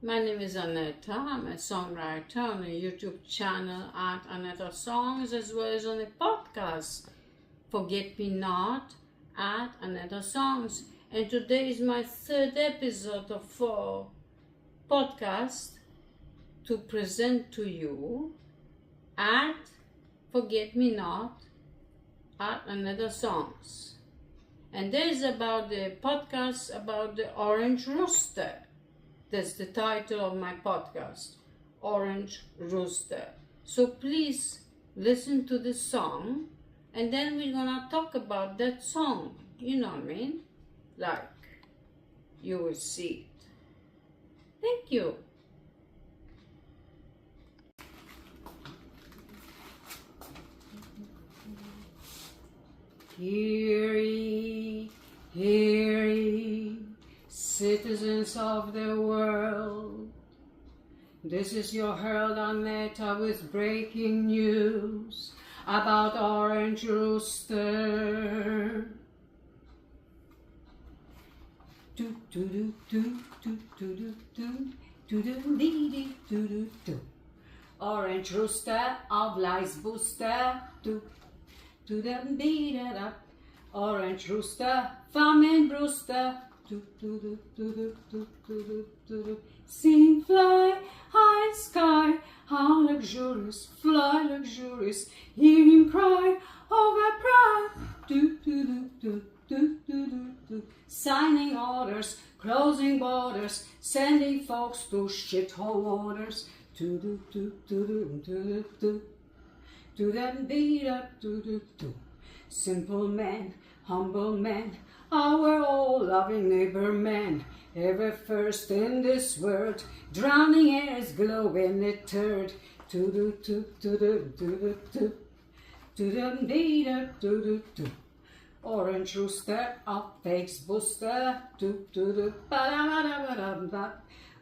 My name is Aneta. I'm a songwriter on a YouTube channel at Aneta Songs, as well as on a podcast, Forget Me Not, at Aneta Songs. And today is my third episode of 4 podcast to present to you at Forget Me Not at Aneta Songs. And there is about the podcast about the orange rooster. That's the title of my podcast, Orange Rooster. So please listen to the song, and then we're gonna talk about that song. You know what I mean? Like, you will see it. Thank you. Hear ye, hear ye, citizens of the world. This is your herald Aneta with breaking news about Orange Rooster. Do do do do do do do do do do do do. Orange Rooster of lies booster. Do do them beat it up. Orange Rooster, famine Brewster. Sing, fly, high sky, how luxurious, fly luxurious, hear him cry, over pride. Signing orders, closing borders, sending folks to shithole waters. To them beat up, simple man, humble man, our all-loving neighbor man, ever first in this world, drowning airs glow in a turd. To them beat up, Orange Rooster, up fakes booster.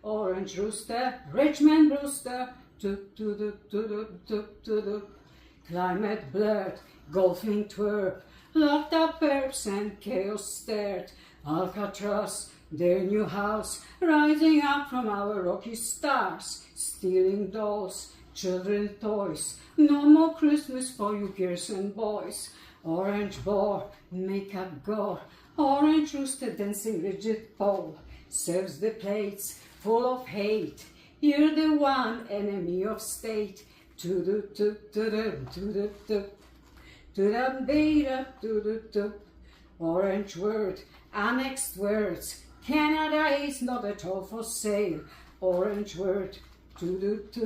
Orange Rooster, Richmond Brewster. Climate blurred, golfing twerp, locked up perps and chaos stared. Alcatraz, their new house, rising up from our rocky stars, stealing dolls, children's toys. No more Christmas for you girls and boys. Orange boar, makeup gore, Orange Rooster dancing rigid pole, serves the plates full of hate. You're the one enemy of state. Orange word, annexed words. Canada is not at all for sale. Orange word, beep.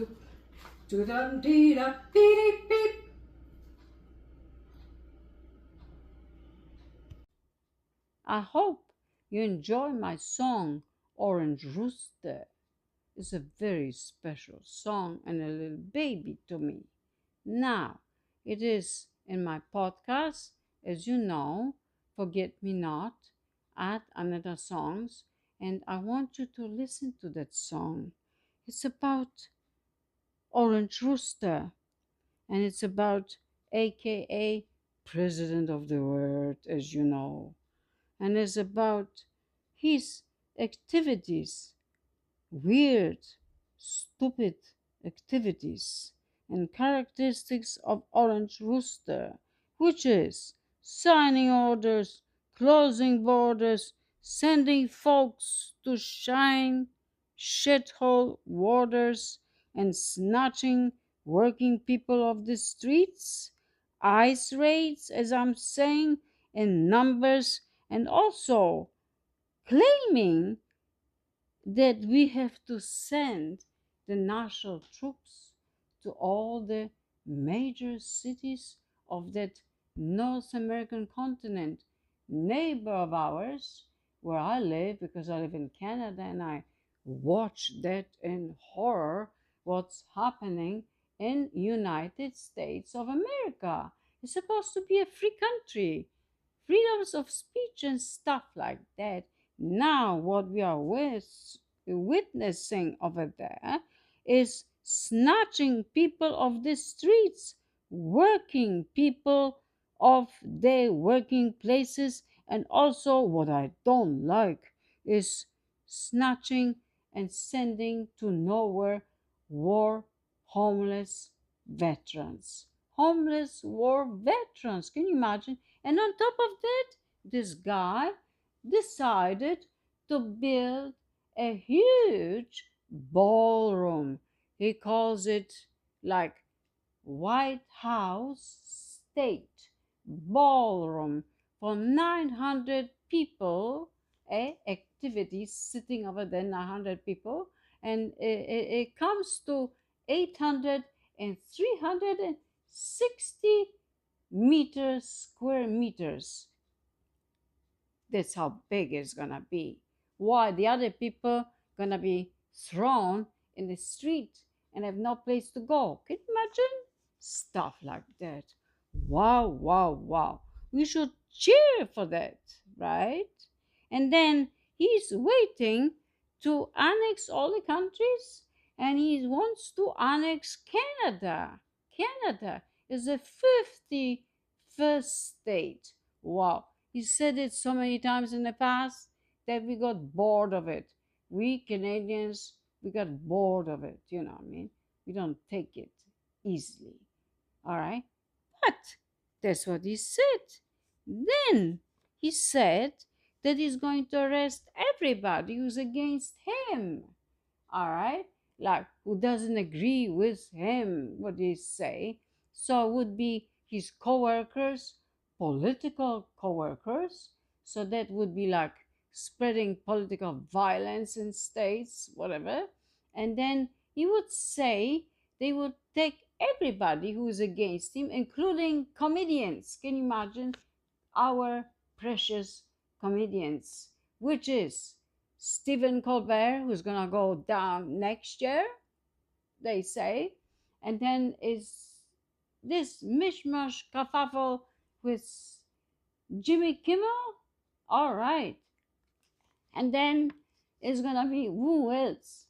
I hope you enjoy my song, Orange Rooster. It's a very special song and a little baby to me. Now, it is in my podcast, as you know, Forget Me Not, at Aneta Songs, and I want you to listen to that song. It's about Orange Rooster, and it's about AKA President of the World, as you know, and it's about his activities, weird, stupid activities and characteristics of Orange Rooster, which is signing orders, closing borders, sending folks to shithole waters, and snatching working people off the streets, ice raids, as I'm saying, in numbers, and also claiming that we have to send the national troops to all the major cities of that North American continent, neighbor of ours, where I live, because I live in Canada and I watch that in horror, what's happening in United States of America. It's supposed to be a free country, freedoms of speech and stuff like that. Now, what we are witnessing over there is snatching people off the streets, working people off their working places, and also what I don't like is snatching and sending to nowhere war homeless veterans. Homeless war veterans, can you imagine? And on top of that, this guy decided to build a huge ballroom. He calls it like White House State Ballroom for 900 people, activities sitting over there, 900 people, and it comes to 800 and 360 meters, square meters. That's how big it's gonna be. Why the other people gonna be thrown in the street and have no place to go? Can you imagine stuff like that? Wow, wow, wow! We should cheer for that, right? And then he's waiting to annex all the countries, and he wants to annex Canada. Canada is the 51st state. Wow. He said it so many times in the past that we got bored of it. We Canadians, we got bored of it. You know what I mean? We don't take it easily. All right? But that's what he said. Then he said that he's going to arrest everybody who's against him. All right? Like who doesn't agree with him, what he say. So it would be his co-workers, political co-workers. So that would be like spreading political violence in states, whatever. And then he would say they would take everybody who is against him, including comedians. Can you imagine? Our precious comedians, which is Stephen Colbert, who's gonna go down next year, they say, and then is this mishmash kerfuffle with Jimmy Kimmel. All right, and then is gonna be who else?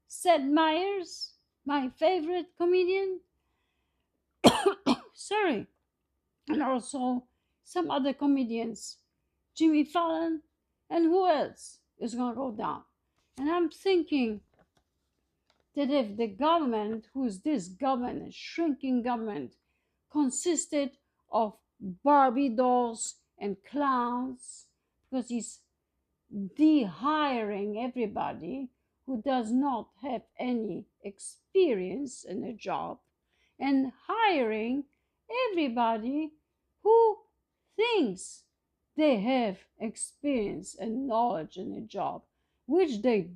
Seth Meyers, my favorite comedian. Sorry, and also some other comedians, Jimmy Fallon, and who else is going to go down? And I'm thinking that if the government, who's this government, a shrinking government, consisted of Barbie dolls and clowns, because he's de-hiring everybody who does not have any experience in a job and hiring everybody who thinks they have experience and knowledge in a job, which they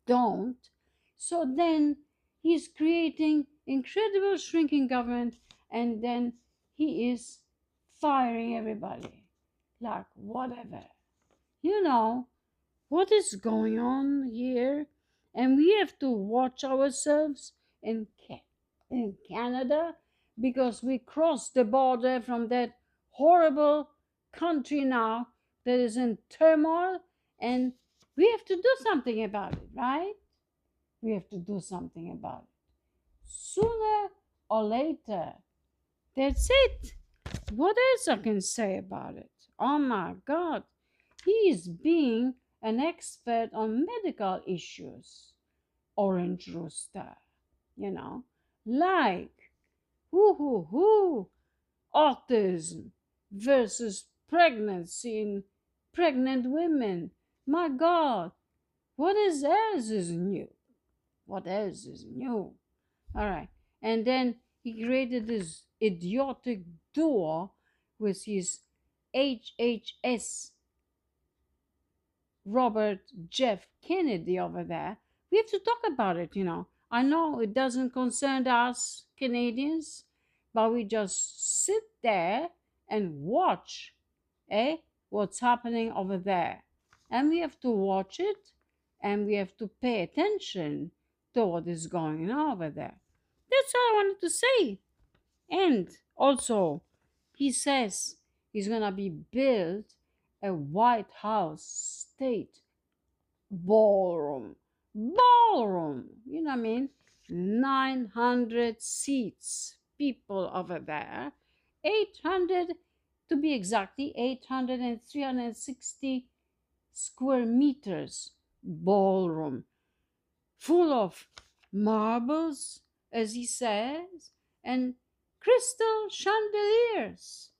don't. So then he's creating incredible shrinking government, and then he is firing everybody. Like, whatever. You know, what is going on here? And we have to watch ourselves in Canada, because we crossed the border from that horrible country now that is in turmoil, and we have to do something about it, right? We have to do something about it sooner or later. That's it. What else I can say about it? Oh my God, he is being an expert on medical issues. Orange Rooster, you know, like autism versus pregnancy in pregnant women. My God, what else is new? What else is new? All right, and then he created this idiotic duo with his HHS Robert Jeff Kennedy over there. We have to talk about it, you know. I know it doesn't concern us Canadians, but we just sit there and watch what's happening over there. And we have to watch it, and we have to pay attention to what is going on over there. That's all I wanted to say. And also, he says he's gonna be built a White House state ballroom. Ballroom, you know what I mean? 900 seats, people over there. 800, to be exactly, 800 and 360 square meters ballroom. full of marbles, as he says, and crystal chandeliers,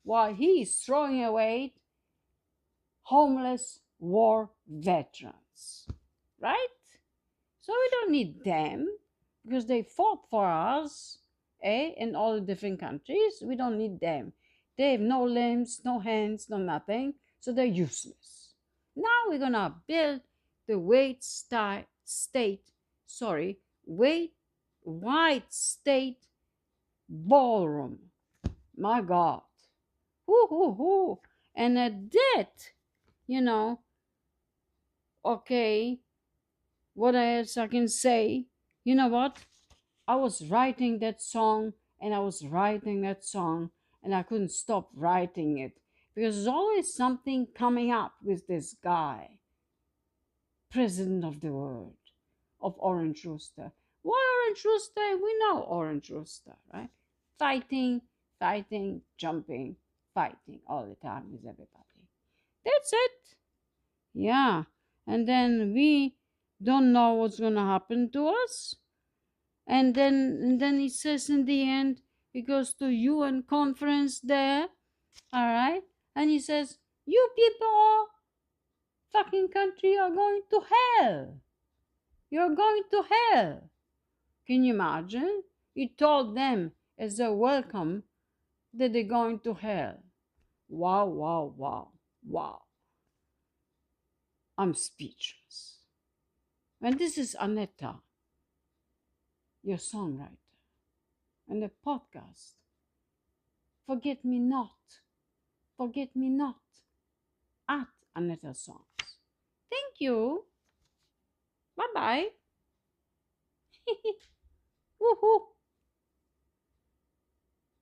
while he's throwing away homeless war veterans, right? So we don't need them because they fought for us, in all the different countries. We don't need them. They have no limbs, no hands, no nothing, so they're useless. Now we're gonna build the Wait White State Ballroom. My God. Hoo hoo hoo. And at that, you know, okay, what else I can say? You know what? I was writing that song and I was writing that song and I couldn't stop writing it because there's always something coming up with this guy, president of the world, of Orange Rooster. Why Orange Rooster? We know Orange Rooster, right? Fighting, fighting, jumping, fighting all the time with everybody. That's it. Yeah. And then we don't know what's going to happen to us. And then he says in the end, he goes to UN conference there, all right? And he says, you people, fucking country, are going to hell. You're going to hell. Can you imagine? He told them as a welcome that they're going to hell. Wow, wow, wow, wow. I'm speechless. And this is Aneta, your songwriter, and the podcast. Forget me not. Forget me not. At Aneta Songs. Thank you. Bye bye. Woohoo.